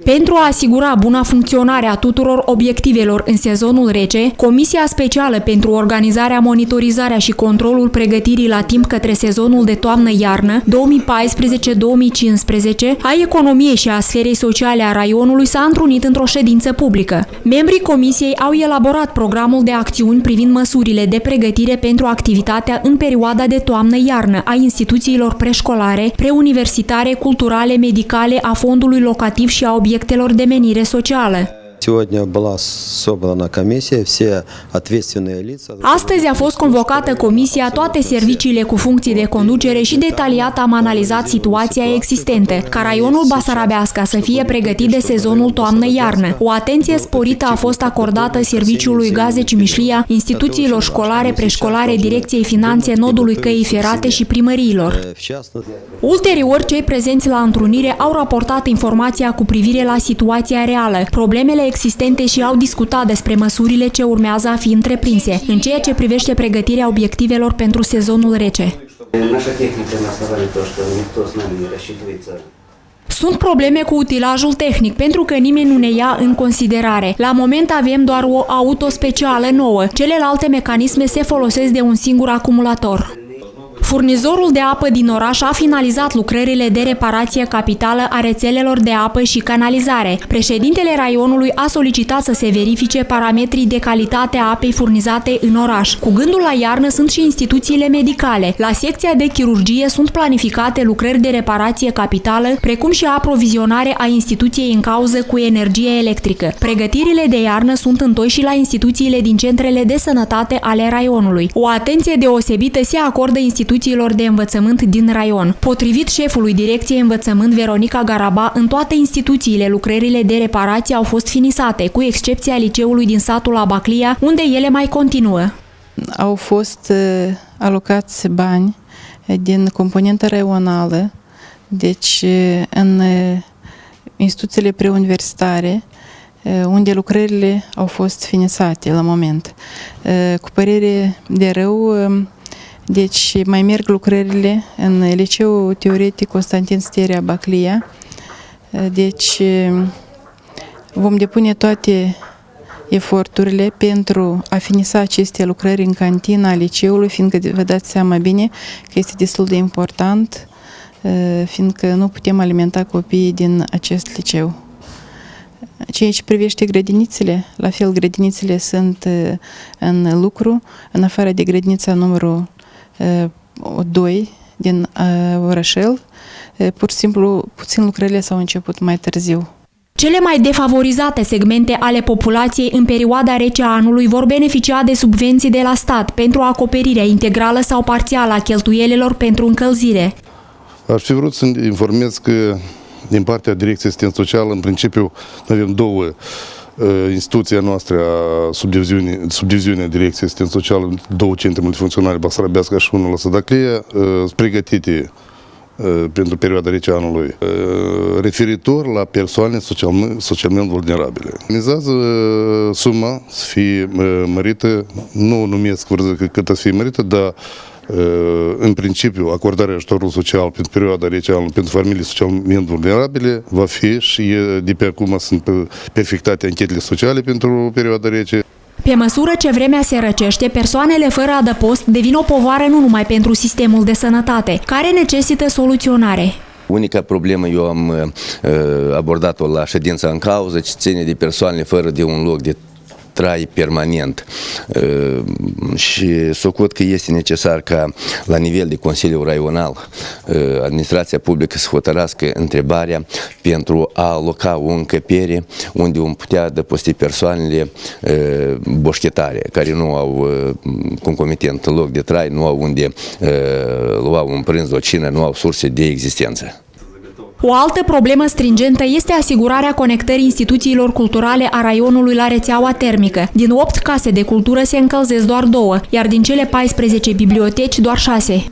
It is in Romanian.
Pentru a asigura buna funcționare a tuturor obiectivelor în sezonul rece, Comisia Specială pentru Organizarea, Monitorizarea și Controlul Pregătirii la timp către sezonul de toamnă-iarnă 2014-2015 a Economiei și a Sferei Sociale a raionului s-a întrunit într-o ședință publică. Membrii Comisiei au elaborat programul de acțiuni privind măsurile de pregătire pentru activitatea în perioada de toamnă-iarnă a instituțiilor preșcolare, preuniversitare, culturale, medicale, a fondului locativ și a obiectelor de menire socială. Astăzi a fost convocată comisia, toate serviciile cu funcții de conducere și detaliat am analizat situația existentă, ca raionul Basarabeasca să fie pregătit de sezonul toamnă-iarnă. O atenție sporită a fost acordată Serviciului Gaze Cimișlia, instituțiilor școlare, preșcolare, Direcției Finanțe, Nodului Căii Ferate și primăriilor. Ulterior, cei prezenți la întrunire au raportat informația cu privire la situația reală, problemele existente și au discutat despre măsurile ce urmează a fi întreprinse, în ceea ce privește pregătirea obiectivelor pentru sezonul rece. Sunt probleme cu utilajul tehnic, pentru că nimeni nu ne ia în considerare. La moment avem doar o auto specială nouă, celelalte mecanisme se folosesc de un singur acumulator. Furnizorul de apă din oraș a finalizat lucrările de reparație capitală a rețelelor de apă și canalizare. Președintele raionului a solicitat să se verifice parametrii de calitate a apei furnizate în oraș. Cu gândul la iarnă sunt și instituțiile medicale. La secția de chirurgie sunt planificate lucrări de reparație capitală, precum și aprovizionare a instituției în cauză cu energie electrică. Pregătirile de iarnă sunt întoi și la instituțiile din centrele de sănătate ale raionului. O atenție deosebită se acordă instituțiilor de învățământ din raion. Potrivit șefului Direcției Învățământ Veronica Garaba, în toate instituțiile lucrările de reparație au fost finisate, cu excepția liceului din satul Abaclia, unde ele mai continuă. Au fost alocați bani din componentă raională, deci în instituțiile preuniversitare, unde lucrările au fost finisate la moment. Cu părere de rău, deci mai merg lucrările în Liceul Teoretic Constantin Sterea Baclia. Deci vom depune toate eforturile pentru a finisa aceste lucrări în cantina liceului, fiindcă vă dați seama bine că este destul de important, fiindcă nu putem alimenta copiii din acest liceu. Ceea ce privește grădinițele, la fel grădinițele sunt în lucru, în afară de grădinița numărul 2 din Orășel, pur și simplu puțin lucrările s-au început mai târziu. Cele mai defavorizate segmente ale populației în perioada rece a anului vor beneficia de subvenții de la stat pentru acoperirea integrală sau parțială a cheltuielilor pentru încălzire. Aș fi vrut să informez că din partea Direcției Asistență Socială, în principiu, avem două instituția noastră a subdiviziunea Direcției Asistență Socială, două centre multifuncționale, Basarabeasca și unul la Sădaclia, pregătite pentru perioada rece a anului, referitor la persoane socialmente vulnerabile. Organizează suma să fie mărită, nu numesc cât să fie mărită, dar în principiu, acordarea ajutorului social pentru perioada rece a anului pentru familii socialmente vulnerabile va fi și de pe acum sunt perfectate anchetele sociale pentru perioada rece. Pe măsură ce vremea se răcește, persoanele fără adăpost devin o povară nu numai pentru sistemul de sănătate, care necesită soluționare. Unica problemă eu am abordat-o la ședința în cauză, ce ține de persoanele fără de un loc de trai permanent și socot că este necesar ca la nivel de Consiliu Raional administrația publică să hotărască întrebarea pentru a aloca o încăpere unde vom putea adăposti persoanele boșchetare, care nu au concomitent loc de trai, nu au unde lua un prânz, o cină, nu au surse de existență. O altă problemă stringentă este asigurarea conectării instituțiilor culturale a raionului la rețeaua termică. Din 8 case de cultură se încălzesc doar 2, iar din cele 14 biblioteci doar 6.